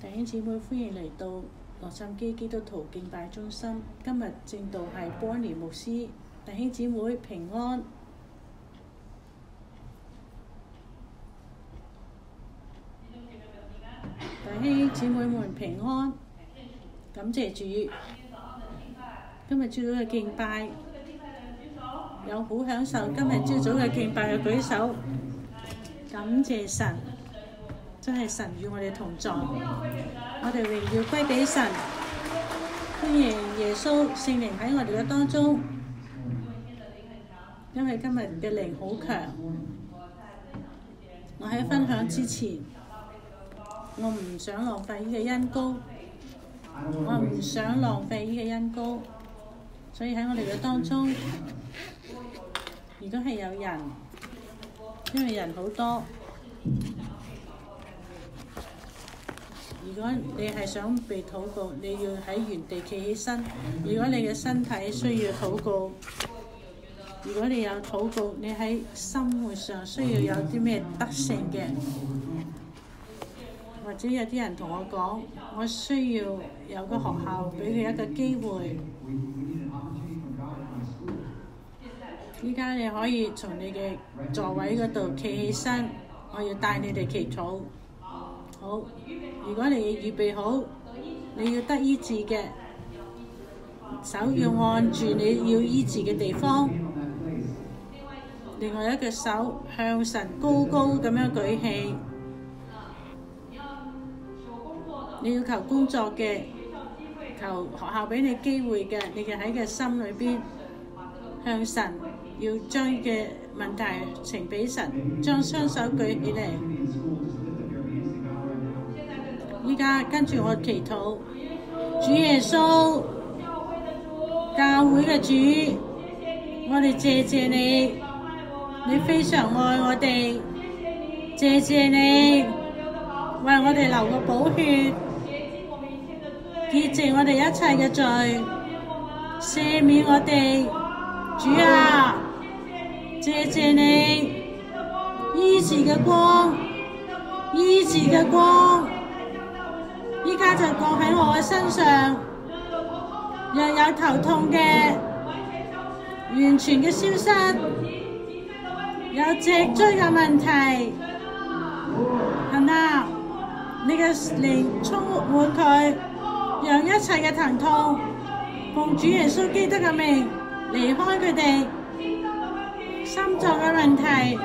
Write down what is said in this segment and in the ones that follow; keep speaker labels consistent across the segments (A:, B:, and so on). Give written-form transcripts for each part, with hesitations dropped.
A: 弟兄姊妹，歡迎嚟到洛杉磯基督徒敬拜中心。今日正道係波尼牧師。弟兄姊妹平安。弟兄姊妹們平安，感謝主。今日朝早嘅敬拜，有好享受今日朝早嘅敬拜嘅舉手，感謝神。真係神與我哋同在，我哋榮耀歸俾神，歡迎耶穌聖靈喺我哋嘅當中，因為今日嘅靈好強。我喺分享之前，我唔想浪費呢個恩膏，我唔想浪費呢個恩膏，所以喺我哋嘅當中，如果係有人，因為人好多。如果你係想被禱告，你要喺原地企起身。如果你嘅身體需要禱告，如果你有禱告，你喺生活上需要有啲咩得勝嘅，或者有啲人同我講，我需要有個學校俾佢一個機會。依家你可以從你嘅座位嗰度企起身，我要帶你哋祈禱。好，如果你預備好，你要得醫治嘅，手要按住你要醫治嘅地方，另外一個手向神高高咁樣舉起。你要求工作嘅，求學校俾你機會嘅，你就喺個心裏邊向神要將嘅問題呈俾神，將雙手舉起嚟。依家跟住我祈禱，主耶穌，教會嘅主，我哋謝謝你，你非常愛我哋，謝謝你為我哋流個寶血，潔淨我哋一切嘅罪，赦免我哋，主啊，謝謝你，醫治嘅光，醫治嘅光。依家就降喺我嘅身上，又有頭痛嘅完全嘅消失，有脊椎嘅問題，係嘛？你嘅靈充滿佢，讓一切嘅疼痛奉主耶穌基督嘅名離開佢哋，心臟嘅問題、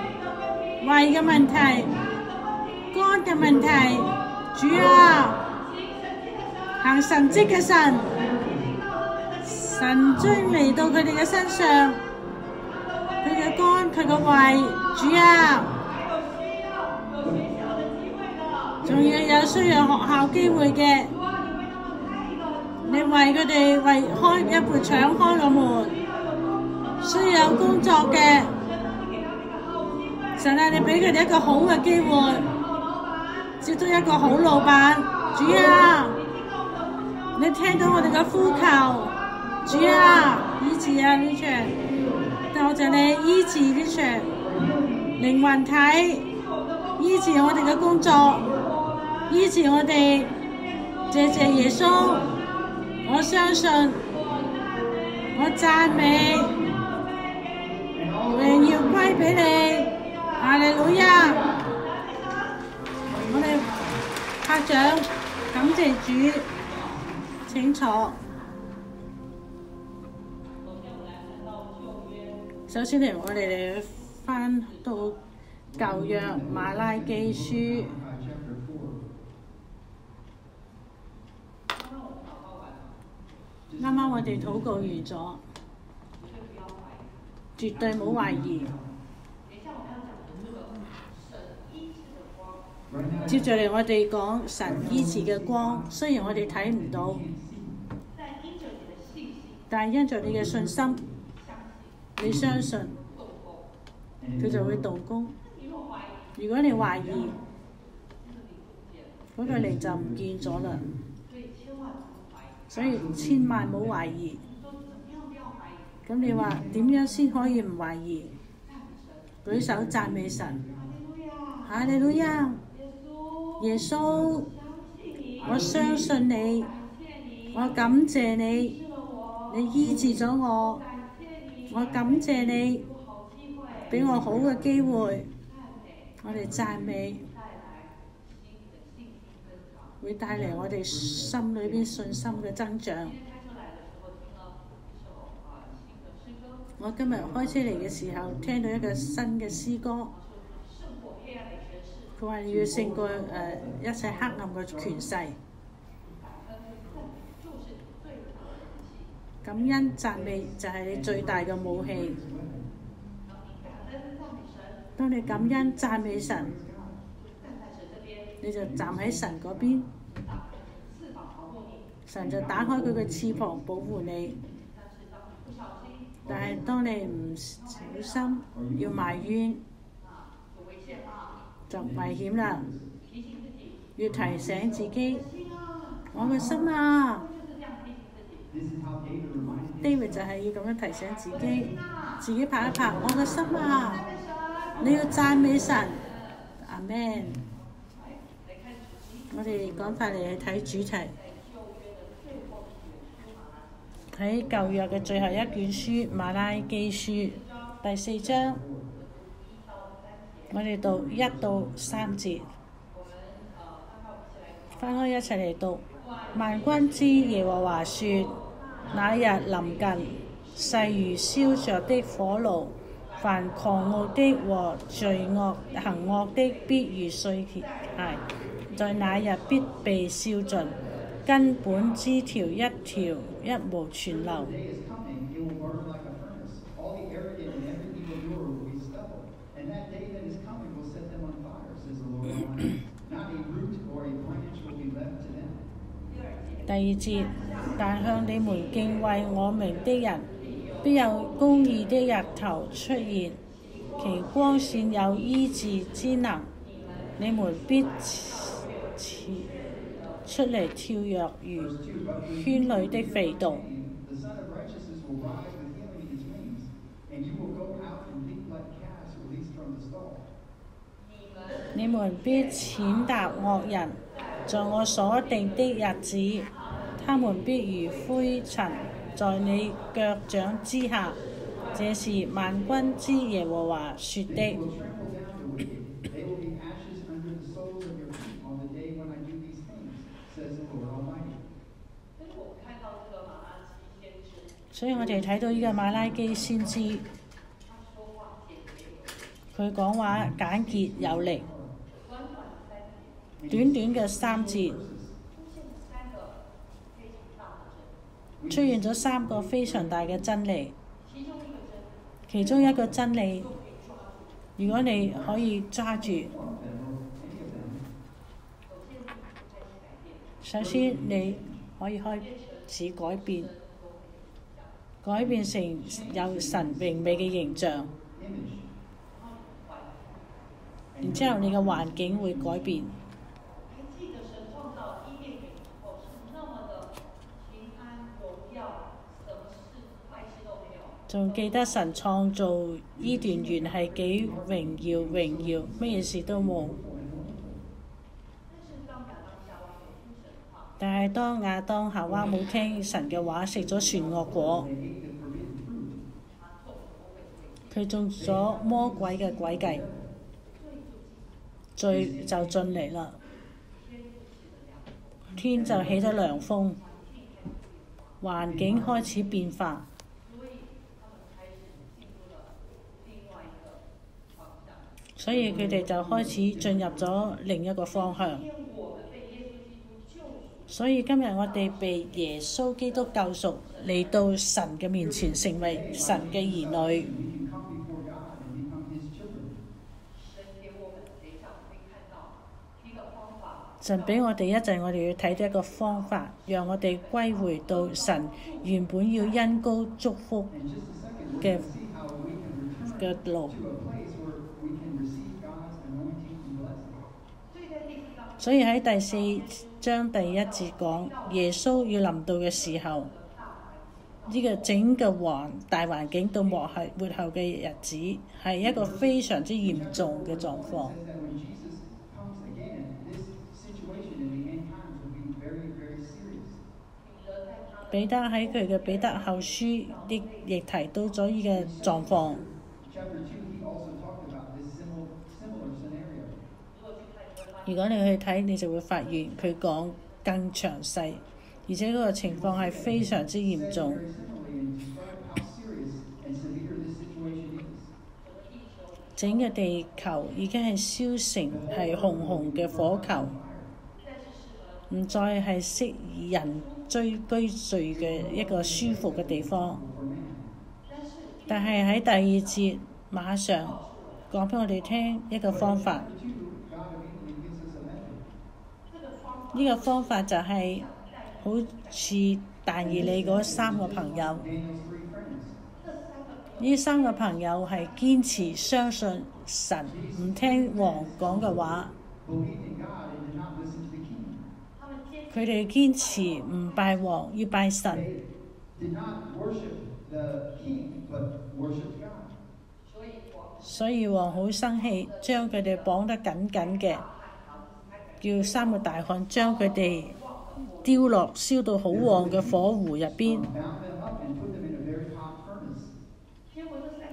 A: 胃嘅問題、肝嘅問題，主啊！行神蹟嘅神，神將嚟到佢哋嘅身上，佢嘅肝、佢嘅胃，主啊，仲要有需要學校機會嘅，你為佢哋為開一盤敞開個門，需要有工作嘅，神啊，你俾佢哋一個好嘅機會，接觸一個好老闆，主啊！你聽到我哋嘅呼求，主啊，醫治啊呢場，多謝你醫治呢場靈魂體，醫治我哋嘅工作，醫治我哋，謝謝耶穌，我相信，我讚美，榮耀歸俾你，哈利路亞，我哋拍掌，感謝主。請坐。首先我哋嚟翻到舊約馬拉基書，啱啱我哋禱告完咗，絕對冇懷疑。接住嚟我哋講神醫治嘅光，雖然我哋睇唔到，但係因着你嘅信心，你相信佢就會動工。如果你懷疑，嗰個靈就唔見咗啦。所以千萬冇懷疑。咁你話點樣先可以唔懷疑？舉手讚美神，哈利路亞！耶穌，我相信你，我感謝你，你醫治咗我，我感謝你俾我好嘅機會。我哋讚美會帶嚟我哋心裏邊信心嘅增長。我今日開車嚟嘅時候，聽到一個新嘅詩歌，佢話要勝過一切黑暗嘅權勢。感恩讚美就係你最大嘅武器。當你感恩讚美神，你就站喺神嗰邊，神就打開佢嘅翅膀保護你。但係當你唔小心要埋怨，就危險啦。要提醒自己，我嘅心啊，David 就係要咁樣提醒自己，自己拍一拍，我嘅心啊，你要讚美神。阿們。我哋趕快嚟去睇主題。喺舊約嘅最後一卷書馬拉基書第4章，我哋讀1到3節，翻開一齊嚟讀。萬軍之耶和華說：那日臨近，勢如燒着的火爐，凡狂傲的和罪惡行惡的必如碎屑，在那日必被燒盡，根本枝條一條一無存留。第2節，但向你們敬畏我名的人，必有公義的日頭出現，其光線有醫治之能，你們必出嚟跳躍如圈裏的肥犢。你們必踐踏惡人，在我所定的日子，他們必如灰塵在你腳掌之下。這是萬軍之耶和華說的。所以我哋睇到呢個馬拉基先知，佢講話簡潔有力，短短嘅3節，出現咗3個非常大嘅真理。其中一個真理，如果你可以抓住，首先你可以開始改變成有神榮美嘅形象，然之後你嘅環境會改變。仲記得神創造伊甸園係幾榮耀，乜嘢事都冇。但係當亞當夏娃冇聽神嘅話，食咗善惡果，佢中咗魔鬼嘅詭計，罪就進嚟啦。天就起咗涼風，環境開始變化。所以佢哋就開始進入咗另一個方向。所以今日我哋被耶穌基督救贖，嚟到神嘅面前，成為神嘅兒女。神俾我哋一陣，我哋要睇到一個方法，讓我哋歸回到神原本要恩膏祝福嘅路。所以喺第4章第1節講，耶穌要臨到嘅時候，呢個整個大環境到末後嘅日子係一個非常之嚴重嘅狀況。彼得喺佢嘅彼得後書亦提到咗呢個狀況。如果你去睇，你就會發現佢講更詳細，而且嗰個情況係非常之嚴重。整個地球已經係燒成係紅紅嘅火球，唔再係適宜人居住嘅一個舒服嘅地方。但係喺第二節馬上講俾我哋聽一個方法，呢個方法就係好似但以理嗰3個朋友，呢3個朋友係堅持相信神，唔聽王講嘅話。佢哋堅持唔拜王，要拜神。所以王好生氣，將佢哋綁得緊緊嘅，叫3個大漢將佢哋丟落燒到好旺嘅火湖入邊。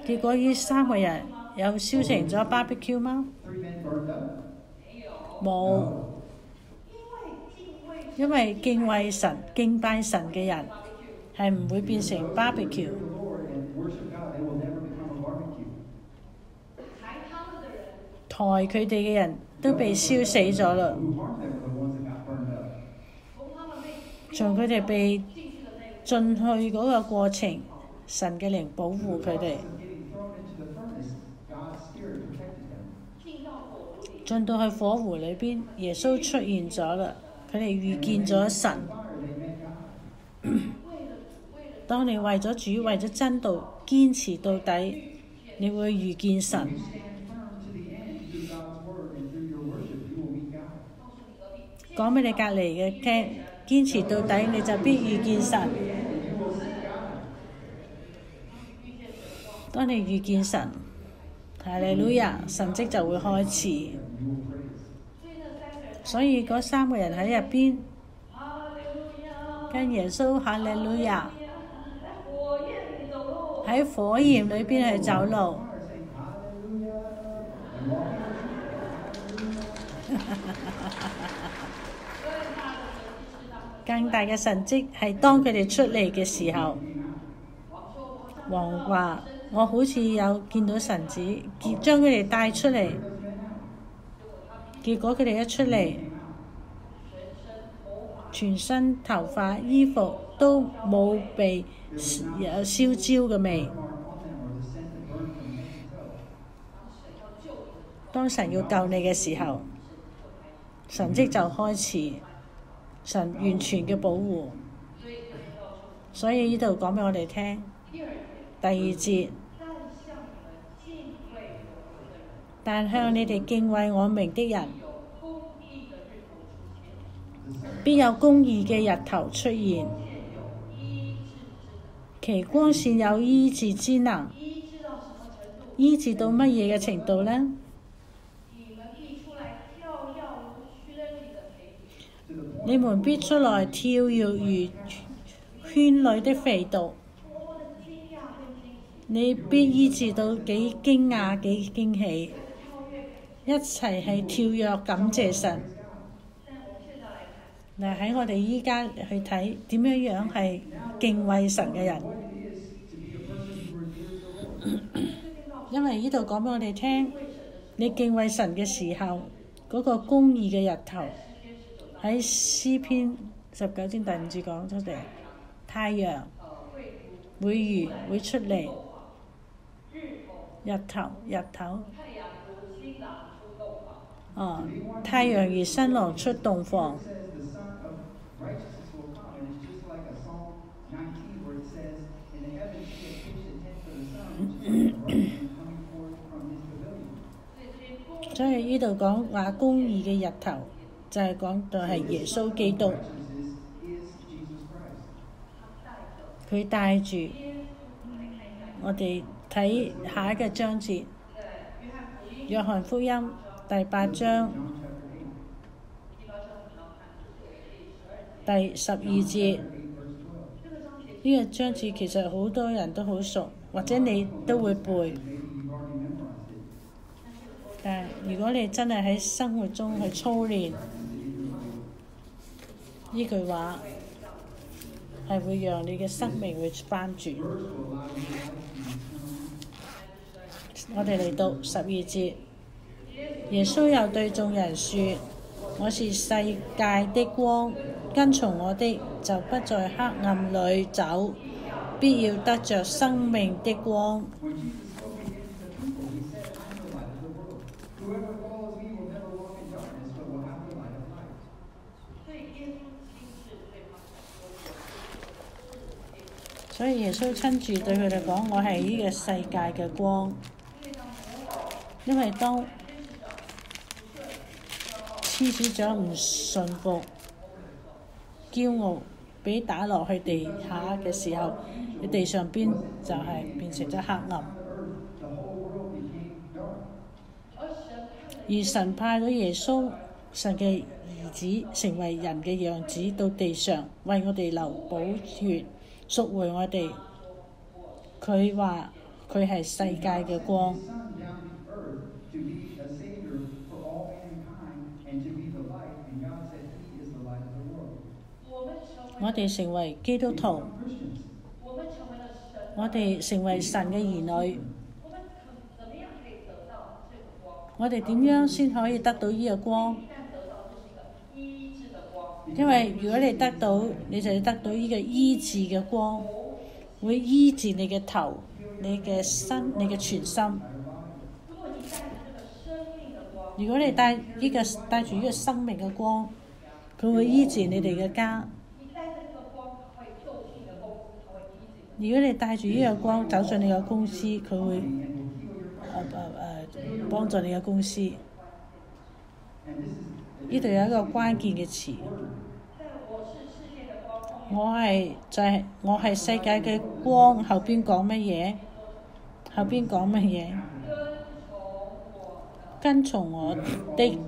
A: 結果呢3個人有燒成咗 barbecue 嗎？冇，因為敬畏神、敬拜神嘅人係唔會變成 barbecue。抬佢哋嘅人都被燒死咗啦，從佢哋被進去嗰個過程，神嘅靈保護佢哋。進到去火湖裏邊，耶穌出現咗啦，佢哋遇見咗神。當你為咗主、為咗真道堅持到底，你會遇見神。講俾你隔離嘅聽，堅持到底，你就必遇見神。當你遇見神，哈利路亞，神蹟就會開始。所以嗰3個人喺入邊跟耶穌哈利路亞喺火焰裏邊去走路。更大嘅神蹟係當佢哋出嚟嘅時候，王話：我好似有見到神子，將佢哋帶出嚟。結果佢哋一出嚟，全身頭髮、衣服都冇被有燒焦嘅味。當神要救你嘅時候，神蹟就開始，神完全嘅保護。所以呢度講俾我哋聽，第2節，但向你哋敬畏我名的人，必有公義嘅日頭出現，其光線有醫治之能。醫治到乜嘢嘅程度呢？你們必出來跳躍如圈裏的肥犢。你必醫治到幾驚訝幾驚喜，一齊係跳躍感謝神。嗱，喺我哋依家去睇點樣係敬畏神嘅人，因為呢度講俾我哋聽，你敬畏神嘅時候，嗰個公義嘅日頭喺詩篇19章第5節講出嚟，太陽會出嚟。日頭，太陽如新郎出洞房。所以呢度講話公義嘅日頭，就係講到係耶穌基督，佢帶住我哋。睇下一個章節，約翰福音第8章第12節，呢個章節其實好多人都好熟，或者你都會背。但係如果你真係喺生活中去操練呢句話，係會讓你嘅生命會翻轉。我哋嚟到12節，耶穌又對眾人說：我是世界的光，跟從我的就不在黑暗裏走，必要得着生命的光。所以耶穌親自對佢哋講：我係呢個世界嘅光。因為當黐鼠長唔順服、驕傲，俾打落去地下嘅時候，你地上邊就係變成咗黑暗。而神派咗耶穌，神嘅兒子，成為人嘅樣子，到地上為我哋流寶血，贖回我哋。佢話佢係世界嘅光。我哋成為基督徒，我哋成為神嘅兒女，我哋點樣先可以得到呢個光？因為如果你得到，你就要得到呢個醫治嘅光，會醫治你嘅頭、你嘅身、你嘅全心。如果你帶住呢個生命嘅光，佢會醫治你哋嘅家。如果你帶住呢個光走進你嘅公司，佢會幫助你嘅公司。呢度有一個關鍵嘅詞，我係世界嘅光。後邊講乜嘢？後邊講乜嘢？跟從我的，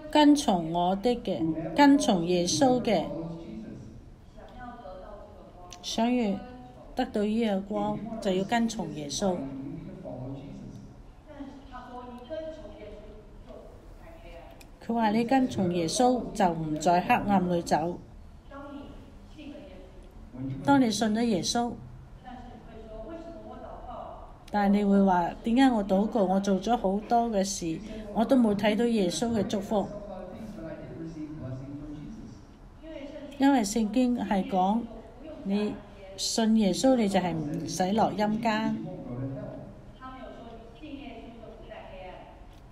A: 跟從我的嘅，跟從耶穌嘅。想要得到呢個光，就要跟從耶穌。佢話你跟從耶穌就唔在黑暗裏走。當你信咗耶穌，但係你會話點解我禱告，我做咗好多嘅事，我都冇睇到耶穌嘅祝福？因為聖經係講你信耶穌，你就係唔使落陰間。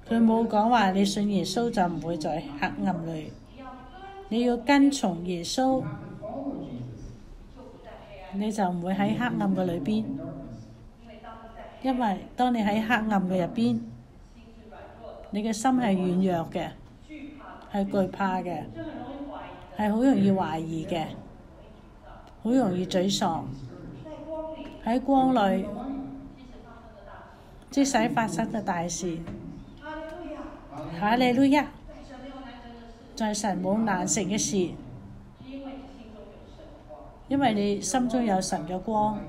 A: 佢冇講話你信耶穌就唔會在黑暗裏。你要跟從耶穌，你就唔會喺黑暗嘅裏邊。因為當你喺黑暗嘅入邊，你嘅心係軟弱嘅，係懼怕嘅，係好容易懷疑嘅，好容易沮喪。喺光裏，即使發生嘅大事，哈利路亞，在神冇難成嘅事，因為你心中有神嘅光。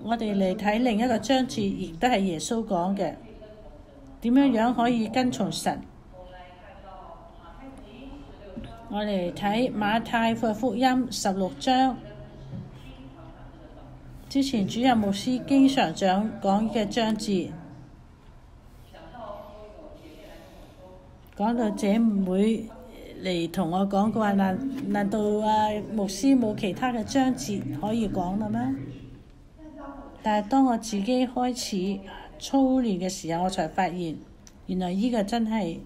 A: 我哋嚟睇另一個章節，亦都係耶穌講嘅，點樣可以跟從神。我哋嚟睇馬太福音16章，之前主任牧師經常講嘅章節，講到姐妹嚟同我講，佢話難道牧師冇其他嘅章節可以講啦咩？但係當我自己開始操練嘅時候，我才發現原來呢個真係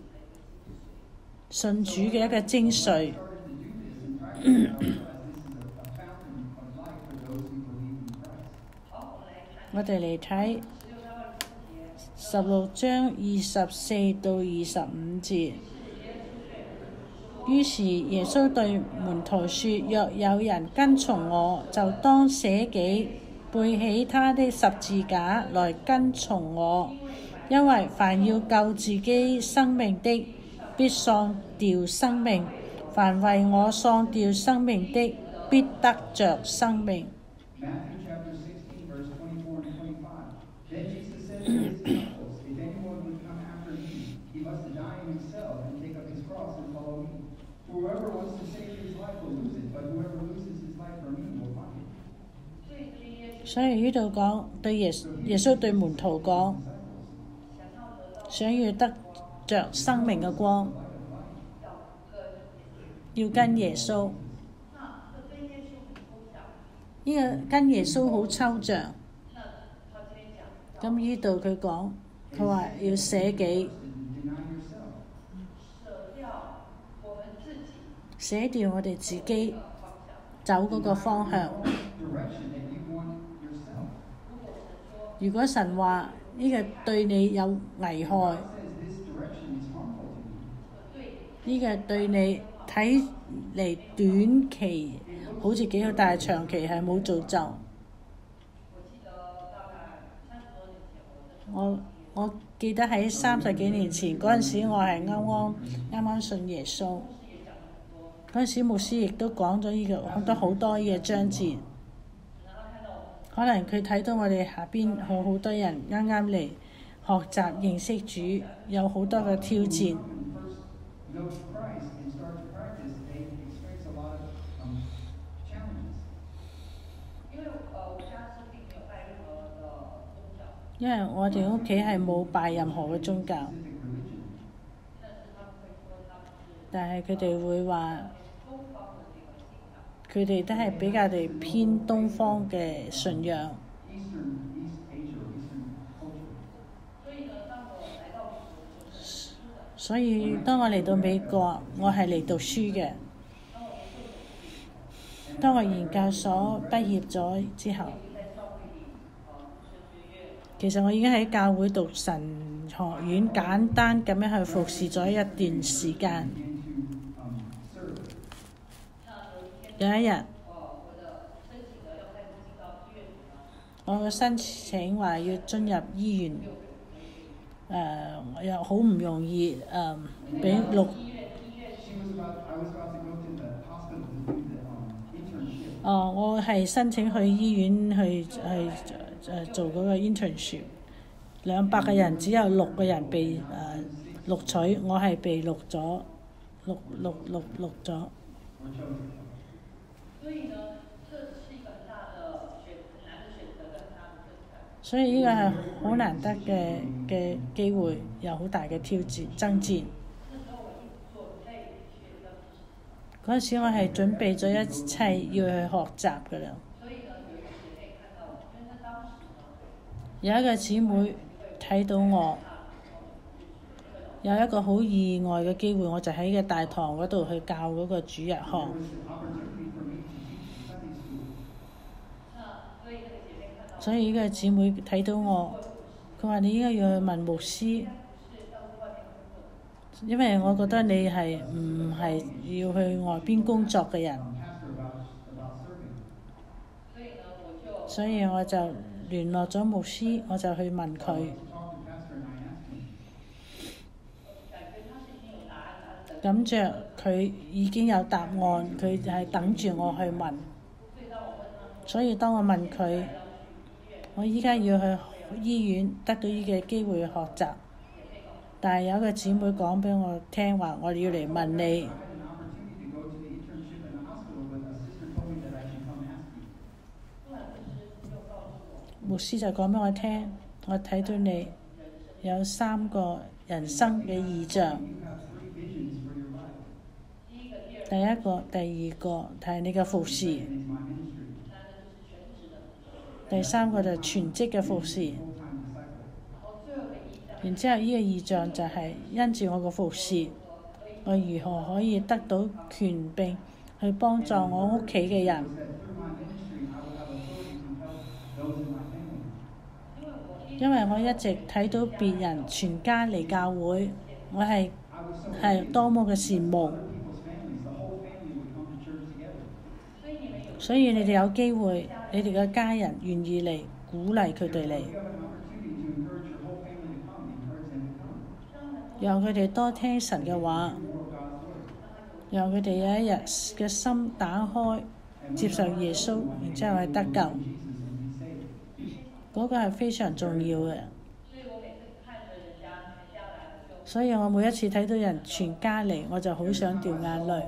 A: 信主嘅一個精髓。我哋嚟睇16章24到25節。於是耶穌對門徒說：若有人跟從我，就當捨己，背起他的十字架來跟從我。因為凡要救自己生命的，必喪掉生命；凡為我喪掉生命的，必得着生命。
B: Matthew chapter 16, verse 24 and 25. Then Jesus said to his disciples, If anyone would come after me, he must deny himself and take up his cross and follow me. Whoever wants to save his life will lose it, but whoever loses his life for me will find it.
A: 所以呢度講對耶穌對門徒講，想要得着生命嘅光，要跟耶穌。呢個跟耶穌好抽象。咁呢度佢講，佢話要捨己，捨掉我哋自己走嗰個方向。如果神話呢個對你有危害，呢個對你睇嚟短期好似幾好，但係長期係冇造就。我記得喺30幾年前嗰陣時，我係啱啱信耶穌。嗰陣時牧師亦都講咗呢個好多呢個章節。可能佢睇到我哋下邊好多人啱啱嚟學習認識主，有好多嘅挑戰。因為我哋屋企係冇拜任何嘅宗教，但係佢哋會話，佢哋都係比較地偏東方嘅信仰。所以當我嚟到美國，我係嚟讀書嘅。當我研究所畢業咗之後，其實我已經喺教會讀神學院，簡單咁樣去服侍咗一段時間。有一日，我嘅申請話要進入醫院，又好唔容易，俾我係申請去醫院去做嗰個 internship， 200個人只有6個人被錄取，我係被錄咗。所以呢個係好難得嘅機會，有好大嘅挑戰爭戰。嗰陣時我係準備咗一切要去學習㗎啦。有一個姊妹睇到我有一個好意外嘅機會，我就喺個大堂嗰度去教嗰個主日學。所以呢個姊妹睇到我，佢話你應該要去問牧師，因為我覺得你係唔係要去外邊工作嘅人。所以我就聯絡咗牧師，我就去問佢。感覺佢已經有答案，佢就係等住我去問。所以當我問佢，我依家要去醫院得到呢個機會去學習，但係有一個姊妹講俾我聽話，我要嚟問你。牧師就講俾我聽，我睇到你有3個人生嘅異象。第一個、第二個係你嘅服侍，第3個就係全職嘅服侍。然之後呢個異象就係因住我嘅服侍，我如何可以得到權柄去幫助我屋企嘅人。因為我一直睇到別人全家嚟教會，我係多麼嘅羨慕。所以你哋有機會，你哋嘅家人願意嚟鼓勵佢哋嚟，讓佢哋多聽神嘅話，讓佢哋有一日嘅心打開，接受耶穌，然之後係得救。嗰個係非常重要嘅。所以我每一次睇到人全家嚟，我就好想掉眼淚。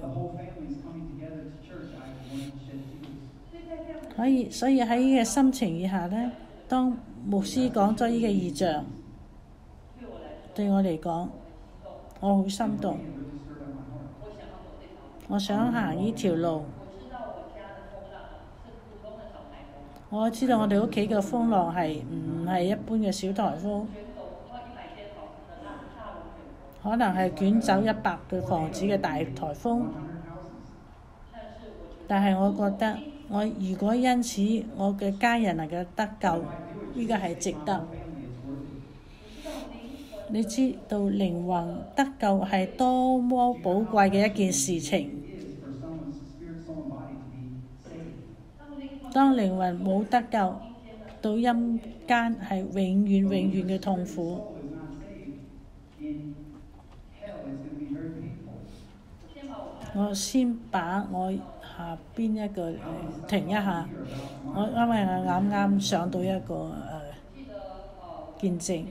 A: 所以喺呢個心情以下呢，當牧師講咗呢個異象，對我嚟講，我好心動。我想行呢條路。我知道我哋屋企嘅風浪係唔係一般嘅小颱風，可能係捲走100個房子嘅大颱風。但係我覺得，我如果因此我嘅家人能夠得救，呢個係值得。你知道靈魂得救係多麼寶貴嘅一件事情。當靈魂冇得救，到陰間係永遠永遠嘅痛苦。我先把我下邊一個停一下，因為我啱啱上到一個見證。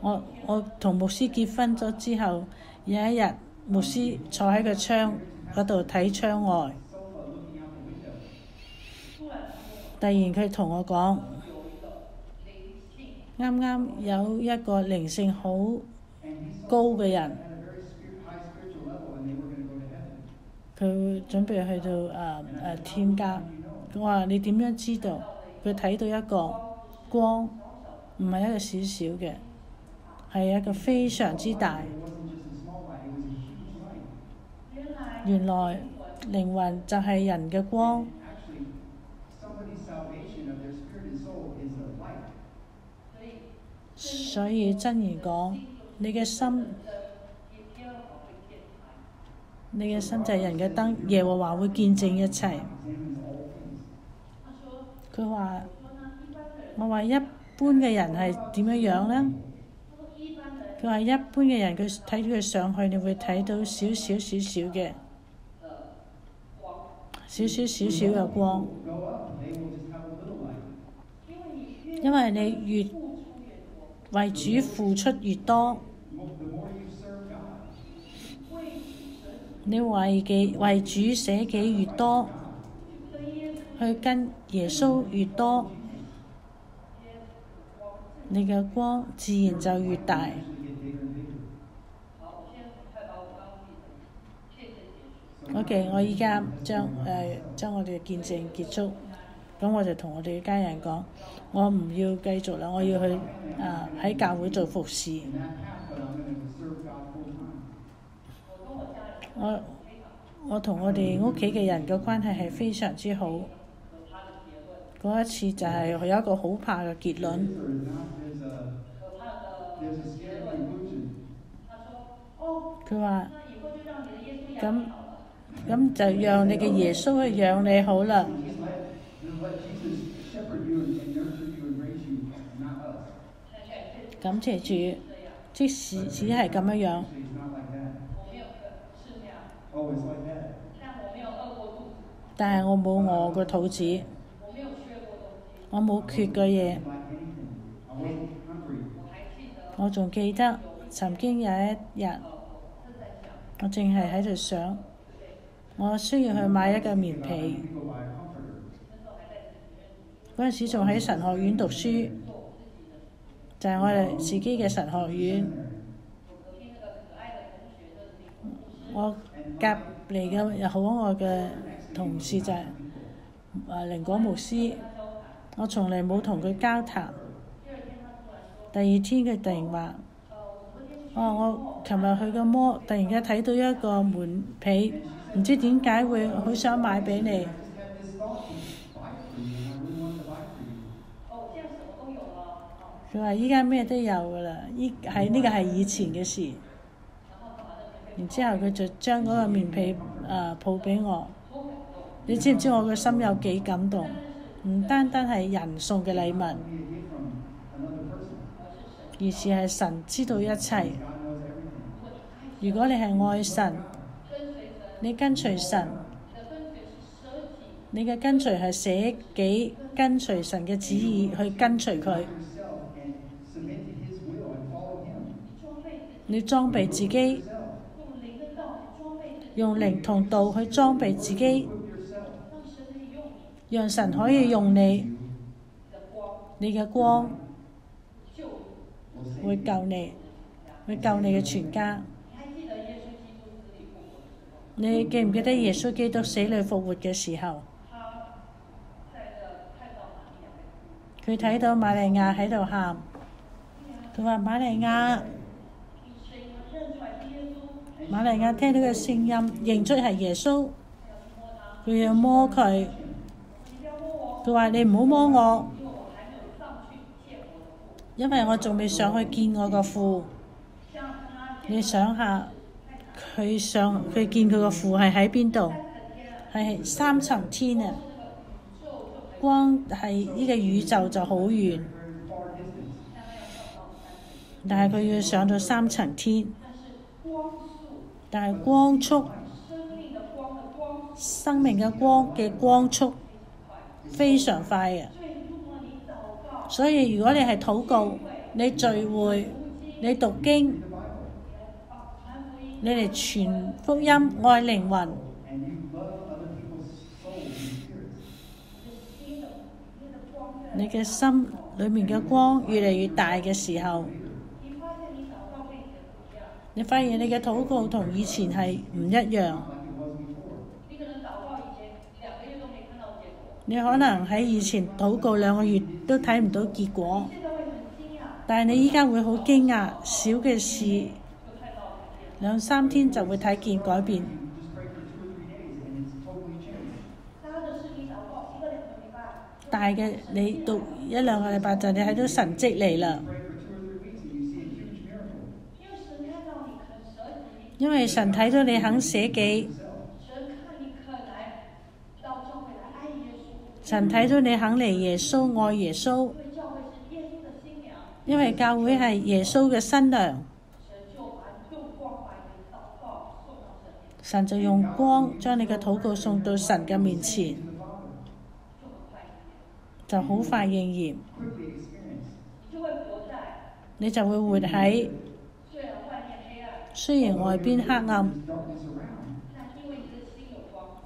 A: 我同牧師結婚咗之後，有一日牧師坐喺個窗嗰度睇窗外，突然佢同我講，啱啱有一個靈性好高嘅人，佢準備去到天家。我話你點樣知道？佢睇到一個光，唔係一個小小嘅，係一個非常之大。原來靈魂就係人嘅光。所以真言講，你嘅心就係人嘅燈，耶和華會見證一切。佢話：我話一般嘅人係點樣呢？佢話一般嘅人，佢睇到佢上去，你會睇到少少嘅光。因為你越為主付出越多，你為主捨己越多，去跟耶穌越多，你嘅光自然就越大。OK， 我依家將我哋嘅見證結束，咁我就同我哋嘅家人講，我唔要繼續啦，我要去喺教會做服侍。我同我哋屋企嘅人嘅關係係非常之好。嗰一次就係有一個好怕嘅結論。佢話：咁就讓你嘅耶穌去養你好啦。感謝主，即使只係咁樣，但係我冇餓過肚子，我冇缺過嘢。我仲記得曾經有一日，我淨係喺度想，我需要去買一個棉被。嗰陣時仲喺神學院讀書，就係我哋自己嘅神學院。我隔離嘅又好愛嘅同事就係靈果牧師，我從來冇同佢交談。第二天佢突然話：我琴日去個摩，突然間睇到一個門被，唔知點解會好想買俾你。佢話依家咩都有㗎啦，呢個係以前嘅事。然之後佢就將嗰個棉被抱俾我。你知唔知我個心有幾感動？唔單單係人送嘅禮物，而是係神知道一切。如果你係愛神，你跟隨神，你嘅跟隨係捨己，跟隨神嘅旨意去跟隨佢。你裝備自己，用靈同道去裝備自己，讓神可以用你，你嘅光會救你，會救你嘅全家。你記唔記得耶穌基督死裏復活嘅時候，佢睇到瑪利亞喺度喊，佢話瑪利亞，瑪利亞聽到嘅聲音認出係耶穌，佢要摸佢，佢話你唔好摸我，因為我仲未上去見我個父。你想下，佢見佢個父係喺邊度？係3層天啊！光係呢個宇宙就好遠，但係佢要上到3層天。但係光速，生命嘅光嘅光速非常快嘅。所以如果你係禱告，你聚會，你讀經，你嚟傳福音，愛靈魂，你嘅心裏面嘅光越嚟越大嘅時候，你發現你嘅禱告同以前係唔一樣。你可能喺以前禱告2個月都睇唔到結果，但係你依家會好驚訝，小嘅事2-3天就會睇見改變。大嘅你讀1-2個禮拜就你睇到神蹟嚟啦。因為神睇到你肯捨己，神睇到你肯嚟耶穌，愛耶穌，因為教會係耶穌嘅新娘，神就用光將你嘅禱告送到神嘅面前，就好快應驗，你就會活喺雖然外邊黑暗，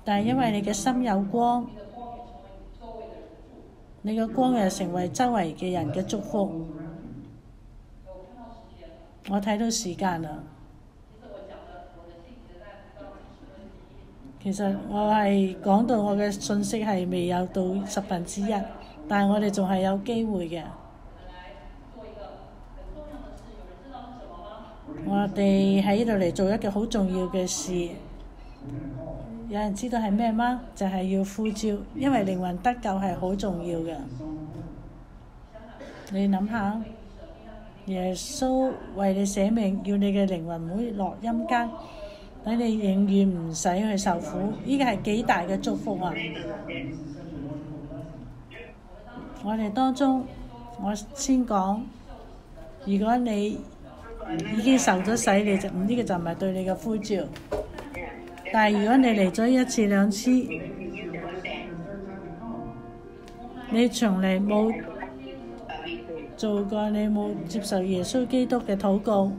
A: 但係因為你嘅心有光，你嘅光又成為周圍嘅人嘅祝福。我睇到時間啦，其實我係講到我嘅信息係未有到1/10，但係我哋仲係有機會嘅。我哋喺呢度嚟做一個好重要嘅事，有人知道係咩嗎？就係要呼召，因為靈魂得救係好重要嘅。你諗下，耶穌為你捨命，要你嘅靈魂唔好落陰間，等你永遠唔使去受苦，呢個係幾大嘅祝福啊！我哋當中，我先講，如果你已經受咗洗，你就呢個就唔係對你嘅呼召。但係如果你嚟咗1次2次，你從嚟冇做過，你冇接受耶穌基督嘅禱告，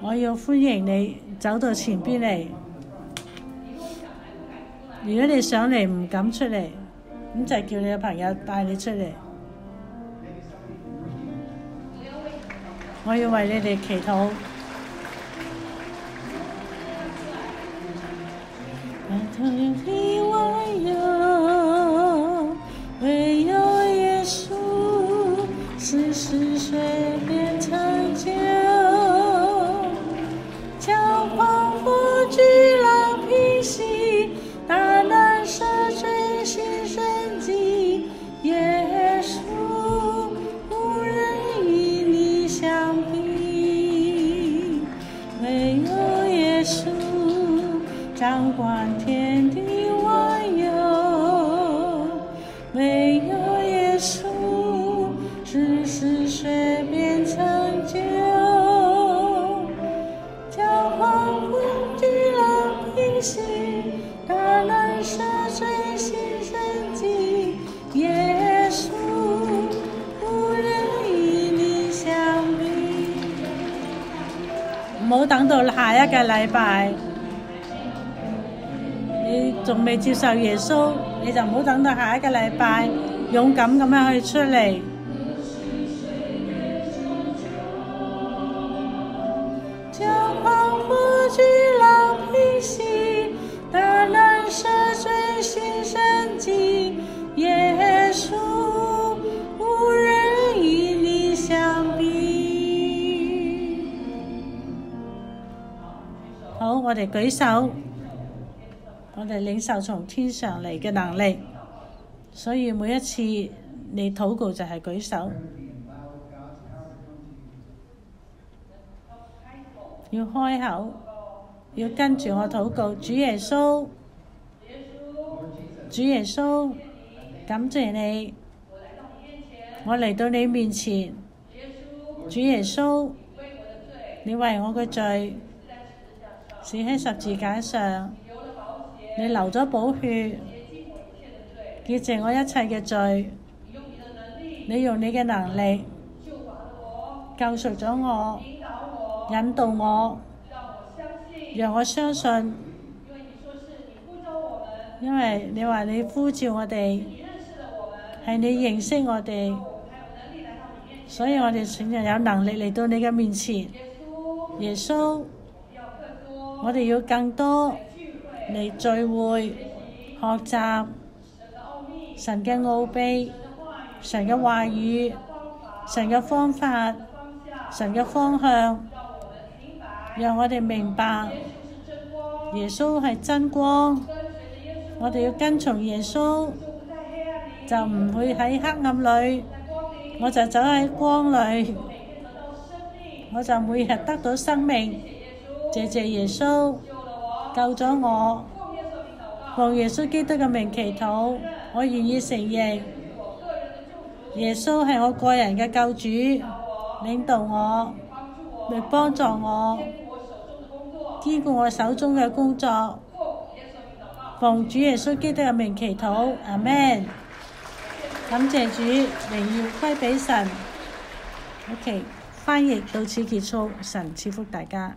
A: 我要歡迎你走到前邊嚟。如果你上嚟唔敢出嚟，咁就叫你嘅朋友帶你出嚟。我要為你哋祈禱。唯有耶穌是使水變成酒，將狂風巨浪平息，大能赦罪新生機。耶穌無人與你相比，唯有耶穌掌管天地萬有，唯有耶穌是使水變成酒，將狂風巨浪平喜，大能赦罪行神蹟，耶穌無人與你相比。唔好等到下一個禮拜，你仲未接受耶穌，你就唔好等到下一個禮拜，勇敢咁樣去出嚟。將狂火舉老平息，大能赦罪行神蹟，耶穌無人與你相比。好，我哋舉手，我哋領受從天上嚟嘅能力，所以每一次你禱告就係舉手，要開口，要跟住我禱告。主耶穌，主耶穌，感謝你，我嚟到你面前。主耶穌，你為我嘅罪死喺十字架上，你流咗寶血，潔淨我一切嘅罪。你用你嘅能力救贖咗我，引導我，讓我相信，因為你話你呼召我哋，係你認識我哋，所以我哋成日有能力嚟到你嘅面前。耶穌，我哋要更多嚟聚會學習神嘅奧秘、神嘅話語、神嘅方法、神嘅方向，讓我哋明白耶穌係真光，我哋要跟從耶穌，就唔會喺黑暗裏，我就走喺光裏，我就每日得到生命。謝謝耶穌救咗我，奉耶穌基督嘅名祈禱，我願意承認耶穌係我個人嘅救主，領導我，嚟幫助我，堅固我手中嘅工作。奉主耶穌基督嘅名祈禱，阿們。感謝主，榮耀歸俾神。OK， 翻譯到此結束，神賜福大家。